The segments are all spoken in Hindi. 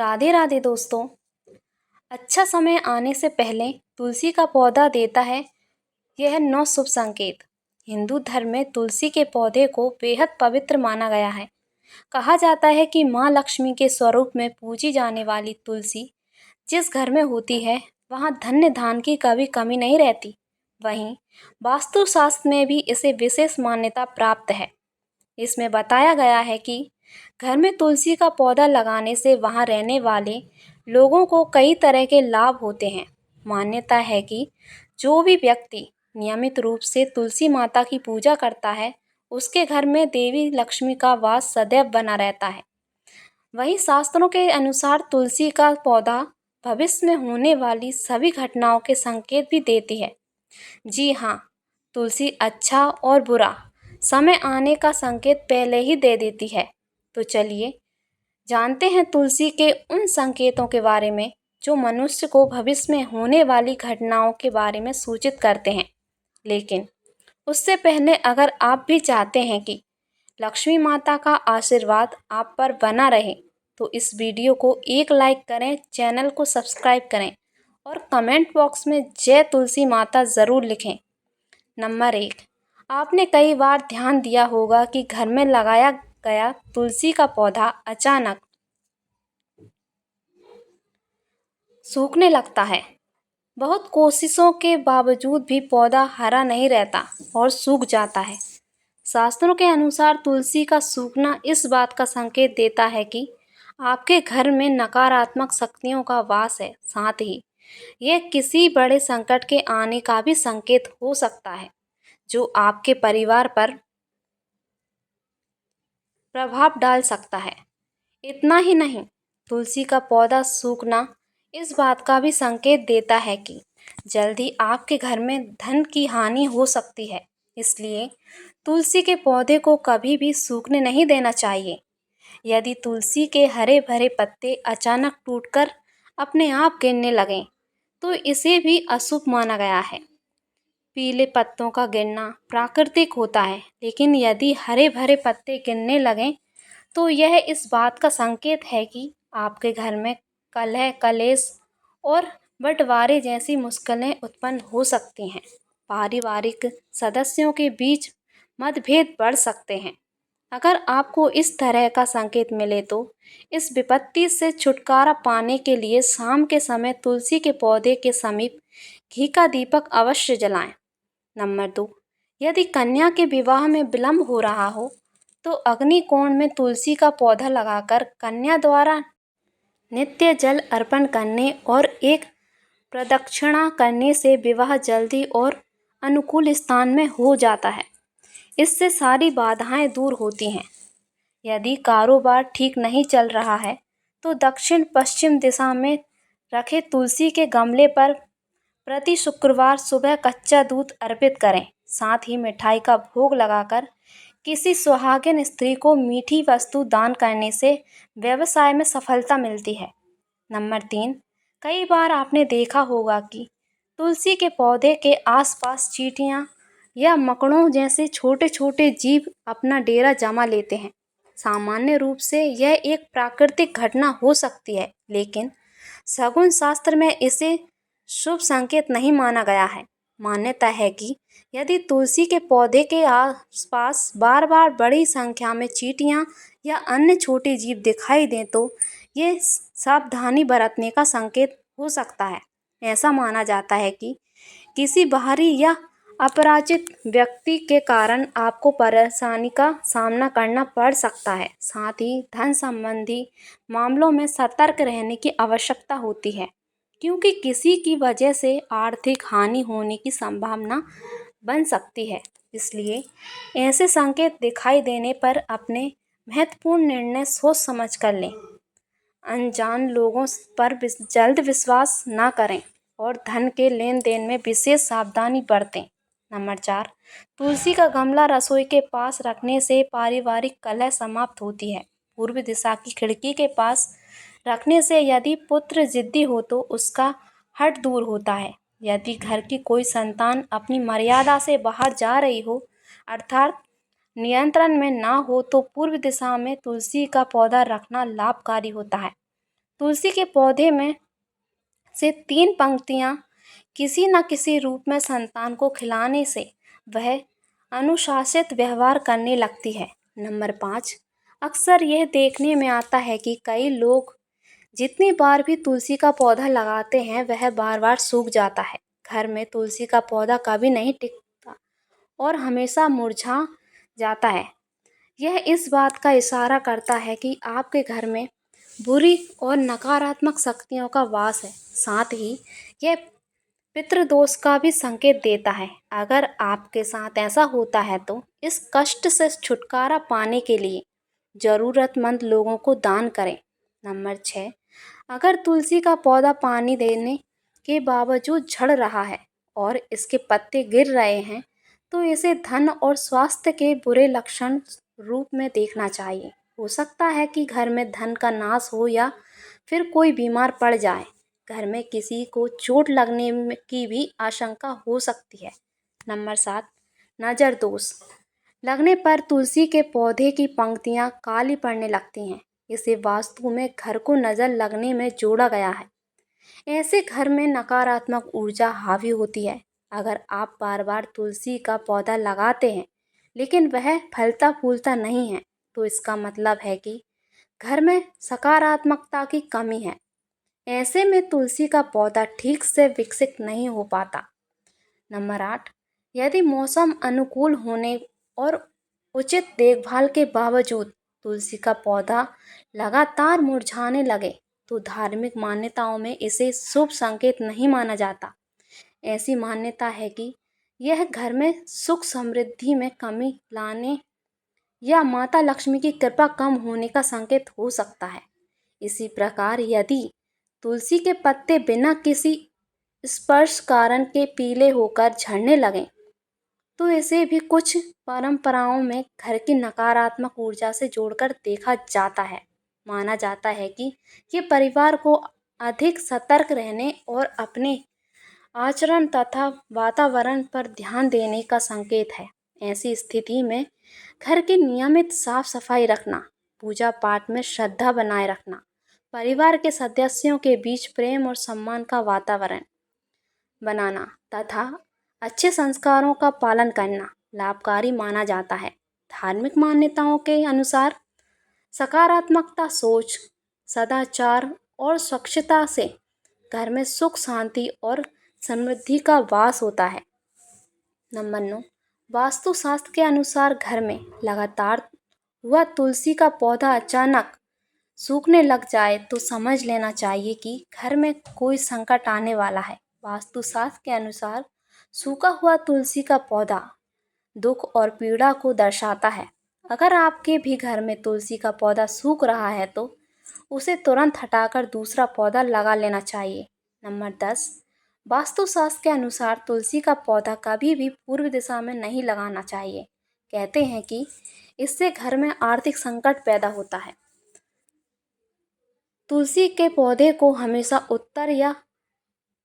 राधे राधे दोस्तों। अच्छा समय आने से पहले तुलसी का पौधा देता है यह 9 शुभ संकेत। हिंदू धर्म में तुलसी के पौधे को बेहद पवित्र माना गया है। कहा जाता है कि माँ लक्ष्मी के स्वरूप में पूजी जाने वाली तुलसी जिस घर में होती है वहाँ धन्य धान की कभी कमी नहीं रहती। वहीं वास्तुशास्त्र में भी इसे विशेष मान्यता प्राप्त है। इसमें बताया गया है कि घर में तुलसी का पौधा लगाने से वहाँ रहने वाले लोगों को कई तरह के लाभ होते हैं। मान्यता है कि जो भी व्यक्ति नियमित रूप से तुलसी माता की पूजा करता है उसके घर में देवी लक्ष्मी का वास सदैव बना रहता है। वहीं शास्त्रों के अनुसार तुलसी का पौधा भविष्य में होने वाली सभी घटनाओं के संकेत भी देती है। जी हाँ, तुलसी अच्छा और बुरा समय आने का संकेत पहले ही दे देती है। तो चलिए जानते हैं तुलसी के उन संकेतों के बारे में जो मनुष्य को भविष्य में होने वाली घटनाओं के बारे में सूचित करते हैं। लेकिन उससे पहले अगर आप भी चाहते हैं कि लक्ष्मी माता का आशीर्वाद आप पर बना रहे तो इस वीडियो को एक लाइक करें, चैनल को सब्सक्राइब करें और कमेंट बॉक्स में जय तुलसी माता ज़रूर लिखें। नंबर 1, आपने कई बार ध्यान दिया होगा कि घर में लगाया गया तुलसी का पौधा अचानक सूखने लगता है। बहुत कोशिशों के बावजूद भी पौधा हरा नहीं रहता और सूख जाता है। शास्त्रों के अनुसार तुलसी का सूखना इस बात का संकेत देता है कि आपके घर में नकारात्मक शक्तियों का वास है। साथ ही यह किसी बड़े संकट के आने का भी संकेत हो सकता है जो आपके परिवार पर प्रभाव डाल सकता है। इतना ही नहीं, तुलसी का पौधा सूखना इस बात का भी संकेत देता है कि जल्दी आपके घर में धन की हानि हो सकती है। इसलिए तुलसी के पौधे को कभी भी सूखने नहीं देना चाहिए। यदि तुलसी के हरे भरे पत्ते अचानक टूटकर अपने आप गिरने लगें तो इसे भी अशुभ माना गया है। पीले पत्तों का गिरना प्राकृतिक होता है, लेकिन यदि हरे भरे पत्ते गिरने लगें तो यह इस बात का संकेत है कि आपके घर में कलह, कलेश और बंटवारे जैसी मुश्किलें उत्पन्न हो सकती हैं। पारिवारिक सदस्यों के बीच मतभेद बढ़ सकते हैं। अगर आपको इस तरह का संकेत मिले तो इस विपत्ति से छुटकारा पाने के लिए शाम के समय तुलसी के पौधे के समीप घी का दीपक अवश्य जलाएं। नंबर 2, यदि कन्या के विवाह में विलंब हो रहा हो तो अग्नि कोण में तुलसी का पौधा लगाकर कन्या द्वारा नित्य जल अर्पण करने और एक प्रदक्षिणा करने से विवाह जल्दी और अनुकूल स्थान में हो जाता है। इससे सारी बाधाएं दूर होती हैं। यदि कारोबार ठीक नहीं चल रहा है तो दक्षिण पश्चिम दिशा में रखे तुलसी के गमले पर प्रति शुक्रवार सुबह कच्चा दूध अर्पित करें। साथ ही मिठाई का भोग लगाकर किसी सुहागिन स्त्री को मीठी वस्तु दान करने से व्यवसाय में सफलता मिलती है। नंबर 3, कई बार आपने देखा होगा कि तुलसी के पौधे के आसपास चींटियां या मकड़ों जैसे छोटे छोटे जीव अपना डेरा जमा लेते हैं। सामान्य रूप से यह एक प्राकृतिक घटना हो सकती है, लेकिन शगुन शास्त्र में इसे शुभ संकेत नहीं माना गया है। मान्यता है कि यदि तुलसी के पौधे के आसपास बार बार बड़ी संख्या में चींटियां या अन्य छोटे जीव दिखाई दें तो ये सावधानी बरतने का संकेत हो सकता है। ऐसा माना जाता है कि किसी बाहरी या अपरिचित व्यक्ति के कारण आपको परेशानी का सामना करना पड़ सकता है। साथ ही धन संबंधी मामलों में सतर्क रहने की आवश्यकता होती है, क्योंकि किसी की वजह से आर्थिक हानि होने की संभावना बन सकती है। इसलिए ऐसे संकेत दिखाई देने पर अपने महत्वपूर्ण निर्णय सोच समझ कर लें। अनजान लोगों पर जल्द विश्वास न करें और धन के लेन देन में विशेष सावधानी बरतें। नंबर 4, तुलसी का गमला रसोई के पास रखने से पारिवारिक कलह समाप्त होती है। पूर्व दिशा की खिड़की के पास रखने से यदि पुत्र जिद्दी हो तो उसका हठ दूर होता है। यदि घर की कोई संतान अपनी मर्यादा से बाहर जा रही हो अर्थात नियंत्रण में ना हो तो पूर्व दिशा में तुलसी का पौधा रखना लाभकारी होता है। तुलसी के पौधे में से 3 पंक्तियाँ किसी न किसी रूप में संतान को खिलाने से वह अनुशासित व्यवहार करने लगती है। नंबर 5, अक्सर यह देखने में आता है कि कई लोग जितनी बार भी तुलसी का पौधा लगाते हैं वह बार बार सूख जाता है। घर में तुलसी का पौधा कभी नहीं टिकता और हमेशा मुरझा जाता है। यह इस बात का इशारा करता है कि आपके घर में बुरी और नकारात्मक शक्तियों का वास है। साथ ही यह पितृदोष का भी संकेत देता है। अगर आपके साथ ऐसा होता है तो इस कष्ट से छुटकारा पाने के लिए ज़रूरतमंद लोगों को दान करें। नंबर 6, अगर तुलसी का पौधा पानी देने के बावजूद झड़ रहा है और इसके पत्ते गिर रहे हैं तो इसे धन और स्वास्थ्य के बुरे लक्षण रूप में देखना चाहिए। हो सकता है कि घर में धन का नाश हो या फिर कोई बीमार पड़ जाए। घर में किसी को चोट लगने की भी आशंका हो सकती है। नंबर 7, नज़र दोष लगने पर तुलसी के पौधे की पंक्तियां काली पड़ने लगती हैं। इसे वास्तु में घर को नज़र लगने में जोड़ा गया है। ऐसे घर में नकारात्मक ऊर्जा हावी होती है। अगर आप बार बार तुलसी का पौधा लगाते हैं लेकिन वह फलता फूलता नहीं है तो इसका मतलब है कि घर में सकारात्मकता की कमी है। ऐसे में तुलसी का पौधा ठीक से विकसित नहीं हो पाता। नंबर 8, यदि मौसम अनुकूल होने और उचित देखभाल के बावजूद तुलसी का पौधा लगातार मुरझाने लगे तो धार्मिक मान्यताओं में इसे शुभ संकेत नहीं माना जाता। ऐसी मान्यता है कि यह घर में सुख समृद्धि में कमी लाने या माता लक्ष्मी की कृपा कम होने का संकेत हो सकता है। इसी प्रकार यदि तुलसी के पत्ते बिना किसी स्पर्श कारण के पीले होकर झड़ने लगें तो इसे भी कुछ परंपराओं में घर की नकारात्मक ऊर्जा से जोड़कर देखा जाता है। माना जाता है कि ये परिवार को अधिक सतर्क रहने और अपने आचरण तथा वातावरण पर ध्यान देने का संकेत है। ऐसी स्थिति में घर की नियमित साफ सफाई रखना, पूजा पाठ में श्रद्धा बनाए रखना, परिवार के सदस्यों के बीच प्रेम और सम्मान का वातावरण बनाना तथा अच्छे संस्कारों का पालन करना लाभकारी माना जाता है। धार्मिक मान्यताओं के अनुसार सकारात्मकता सोच, सदाचार और स्वच्छता से घर में सुख शांति और समृद्धि का वास होता है। नंबर 9, वास्तुशास्त्र के अनुसार घर में लगातार हुआ तुलसी का पौधा अचानक सूखने लग जाए तो समझ लेना चाहिए कि घर में कोई संकट आने वाला है। वास्तुशास्त्र के अनुसार सूखा हुआ तुलसी का पौधा दुख और पीड़ा को दर्शाता है। अगर आपके भी घर में तुलसी का पौधा सूख रहा है तो उसे तुरंत हटाकर दूसरा पौधा लगा लेना चाहिए। नंबर 10, वास्तुशास्त्र के अनुसार तुलसी का पौधा कभी भी पूर्व दिशा में नहीं लगाना चाहिए। कहते हैं कि इससे घर में आर्थिक संकट पैदा होता है। तुलसी के पौधे को हमेशा उत्तर या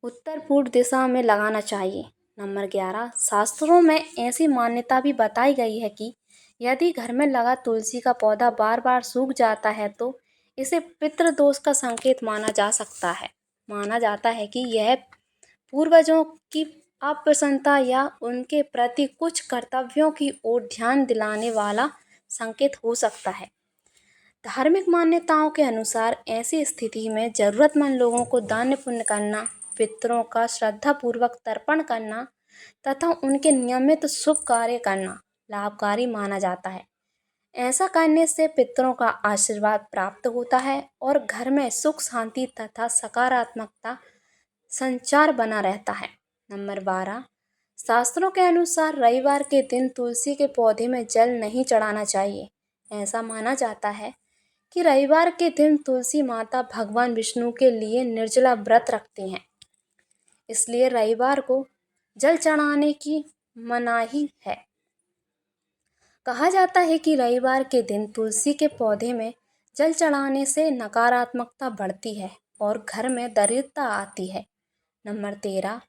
उत्तर पूर्व दिशा में लगाना चाहिए। नंबर 11, शास्त्रों में ऐसी मान्यता भी बताई गई है कि यदि घर में लगा तुलसी का पौधा बार बार सूख जाता है तो इसे पितृदोष का संकेत माना जा सकता है। माना जाता है कि यह पूर्वजों की अप्रसन्नता या उनके प्रति कुछ कर्तव्यों की ओर ध्यान दिलाने वाला संकेत हो सकता है। धार्मिक मान्यताओं के अनुसार ऐसी स्थिति में जरूरतमंद लोगों को दान पुण्य करना, पितरों का श्रद्धापूर्वक तर्पण करना तथा उनके नियमित शुभ कार्य करना लाभकारी माना जाता है। ऐसा करने से पितरों का आशीर्वाद प्राप्त होता है और घर में सुख शांति तथा सकारात्मकता संचार बना रहता है। नंबर 12, शास्त्रों के अनुसार रविवार के दिन तुलसी के पौधे में जल नहीं चढ़ाना चाहिए। ऐसा माना जाता है कि रविवार के दिन तुलसी माता भगवान विष्णु के लिए निर्जला व्रत रखती हैं, इसलिए रविवार को जल चढ़ाने की मनाही है। कहा जाता है कि रविवार के दिन तुलसी के पौधे में जल चढ़ाने से नकारात्मकता बढ़ती है और घर में दरिद्रता आती है। नंबर 13,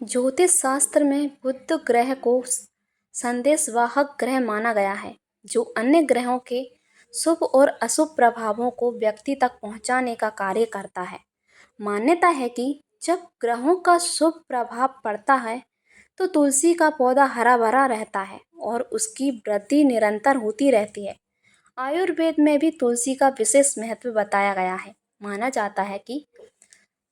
ज्योतिष शास्त्र में बुध ग्रह को संदेशवाहक ग्रह माना गया है जो अन्य ग्रहों के शुभ और अशुभ प्रभावों को व्यक्ति तक पहुंचाने का कार्य करता है। मान्यता है कि जब ग्रहों का शुभ प्रभाव पड़ता है तो तुलसी का पौधा हरा भरा रहता है और उसकी वृद्धि निरंतर होती रहती है। आयुर्वेद में भी तुलसी का विशेष महत्व बताया गया है। माना जाता है कि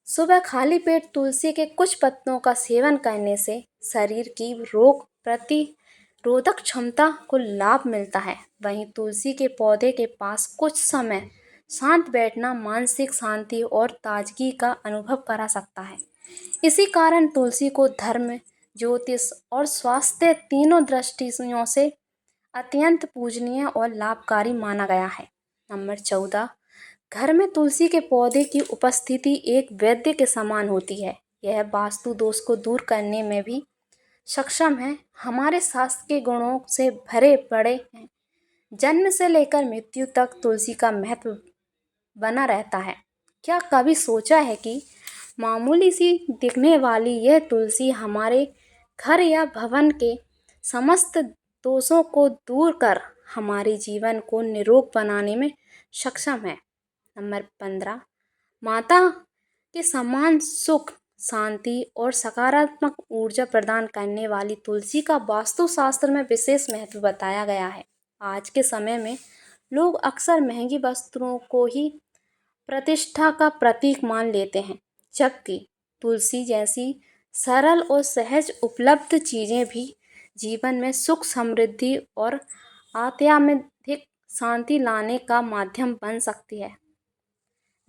सुबह खाली पेट तुलसी के कुछ पत्तों का सेवन करने से शरीर की रोग प्रतिरोधक क्षमता को लाभ मिलता है। वहीं तुलसी के पौधे के पास कुछ समय शांत बैठना मानसिक शांति और ताजगी का अनुभव करा सकता है। इसी कारण तुलसी को धर्म, ज्योतिष और स्वास्थ्य तीनों दृष्टियों से अत्यंत पूजनीय और लाभकारी माना गया है। नंबर 14, घर में तुलसी के पौधे की उपस्थिति एक वैद्य के समान होती है। यह वास्तु दोष को दूर करने में भी सक्षम है। हमारे शास्त्र के गुणों से भरे पड़े हैं। जन्म से लेकर मृत्यु तक तुलसी का महत्व बना रहता है। क्या कभी सोचा है कि मामूली सी दिखने वाली यह तुलसी हमारे घर या भवन के समस्त दोषों को दूर कर हमारे जीवन को निरोग बनाने में सक्षम है। नंबर 15, माता के समान सुख, शांति और सकारात्मक ऊर्जा प्रदान करने वाली तुलसी का वास्तुशास्त्र में विशेष महत्व बताया गया है। आज के समय में लोग अक्सर महंगी वस्तुओं को ही प्रतिष्ठा का प्रतीक मान लेते हैं, जबकि तुलसी जैसी सरल और सहज उपलब्ध चीज़ें भी जीवन में सुख, समृद्धि और आध्यात्मिक शांति लाने का माध्यम बन सकती है।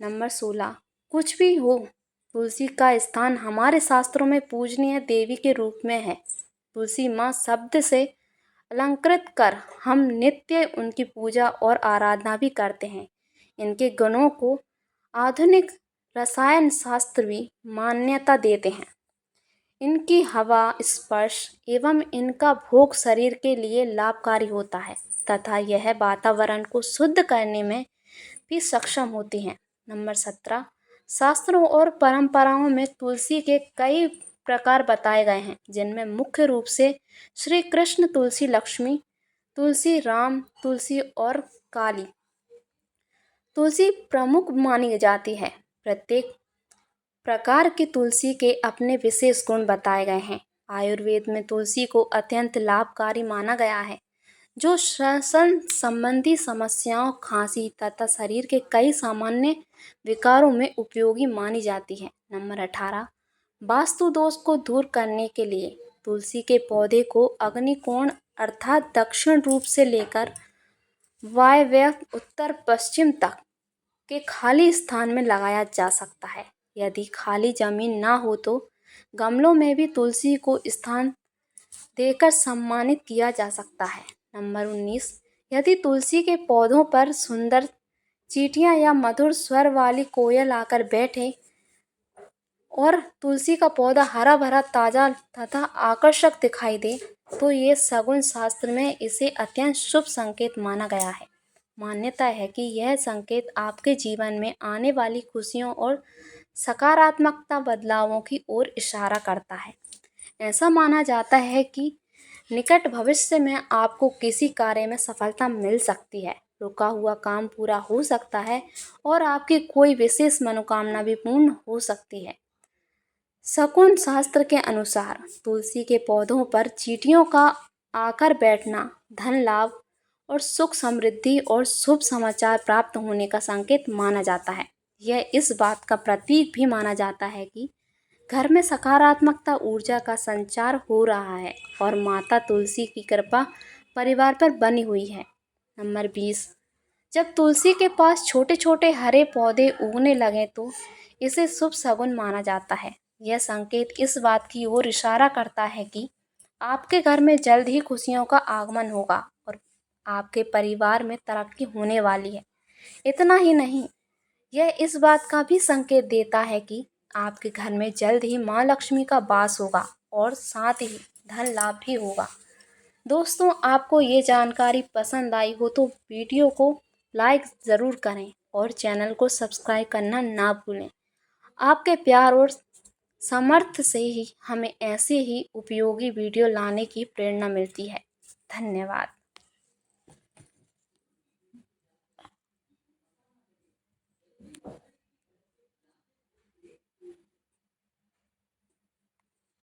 नंबर 16, कुछ भी हो, तुलसी का स्थान हमारे शास्त्रों में पूजनीय देवी के रूप में है। तुलसी माँ शब्द से अलंकृत कर हम नित्य उनकी पूजा और आराधना भी करते हैं। इनके गुणों को आधुनिक रसायन शास्त्र भी मान्यता देते हैं। इनकी हवा, स्पर्श एवं इनका भोग शरीर के लिए लाभकारी होता है तथा यह वातावरण को शुद्ध करने में भी सक्षम होती हैं। नंबर 17, शास्त्रों और परंपराओं में तुलसी के कई प्रकार बताए गए हैं, जिनमें मुख्य रूप से श्री कृष्ण तुलसी, लक्ष्मी तुलसी, राम तुलसी और काली तुलसी प्रमुख मानी जाती है। प्रत्येक प्रकार की तुलसी के अपने विशेष गुण बताए गए हैं। आयुर्वेद में तुलसी को अत्यंत लाभकारी माना गया है, जो श्वसन संबंधी समस्याओं, खांसी तथा शरीर के कई सामान्य विकारों में उपयोगी मानी जाती है। नंबर 18, वास्तु दोष को दूर करने के लिए तुलसी के पौधे को अग्निकोण अर्थात दक्षिण रूप से लेकर वायव्य उत्तर पश्चिम तक के खाली स्थान में लगाया जा सकता है। यदि खाली जमीन ना हो तो गमलों में भी तुलसी को स्थान देकर सम्मानित किया जा सकता है। नंबर 19, यदि तुलसी के पौधों पर सुंदर चींटियां या मधुर स्वर वाली कोयल आकर बैठे और तुलसी का पौधा हरा भरा, ताजा तथा आकर्षक दिखाई दे तो ये सगुन शास्त्र में इसे अत्यंत शुभ संकेत माना गया है। मान्यता है कि यह संकेत आपके जीवन में आने वाली खुशियों और सकारात्मकता बदलावों की ओर इशारा करता है। ऐसा माना जाता है कि निकट भविष्य में आपको किसी कार्य में सफलता मिल सकती है, रुका हुआ काम पूरा हो सकता है और आपकी कोई विशेष मनोकामना भी पूर्ण हो सकती है। शकुन शास्त्र के अनुसार तुलसी के पौधों पर चींटियों का आकर बैठना धन लाभ और सुख, समृद्धि और शुभ समाचार प्राप्त होने का संकेत माना जाता है। यह इस बात का प्रतीक भी माना जाता है कि घर में सकारात्मकता ऊर्जा का संचार हो रहा है और माता तुलसी की कृपा परिवार पर बनी हुई है। नंबर 20, जब तुलसी के पास छोटे छोटे हरे पौधे उगने लगें तो इसे शुभ शगुन माना जाता है। यह संकेत इस बात की ओर इशारा करता है कि आपके घर में जल्द ही खुशियों का आगमन होगा और आपके परिवार में तरक्की होने वाली है। इतना ही नहीं, यह इस बात का भी संकेत देता है कि आपके घर में जल्द ही माँ लक्ष्मी का वास होगा और साथ ही धन लाभ भी होगा। दोस्तों, आपको ये जानकारी पसंद आई हो तो वीडियो को लाइक ज़रूर करें और चैनल को सब्सक्राइब करना ना भूलें। आपके प्यार और समर्थ से ही हमें ऐसे ही उपयोगी वीडियो लाने की प्रेरणा मिलती है। धन्यवाद।